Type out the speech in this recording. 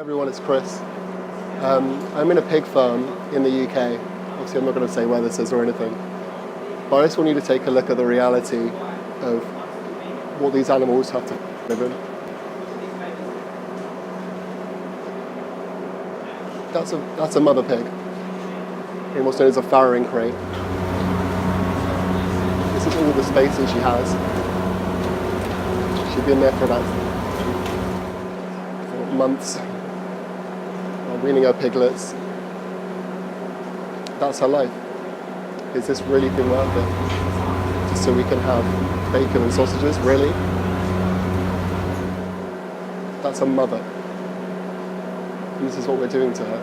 Everyone, it's Chris. I'm in a pig farm in the UK. Obviously, I'm not going to say where this is or anything. But I just want you to take a look at the reality of what these animals have to live in. That's a mother pig in what's known as a farrowing crate. This is all the spacing she has. She's been there for about months, weaning her piglets. That's her life. Is this really been worth it? Just so we can have bacon and sausages, really? That's a mother. And this is what we're doing to her.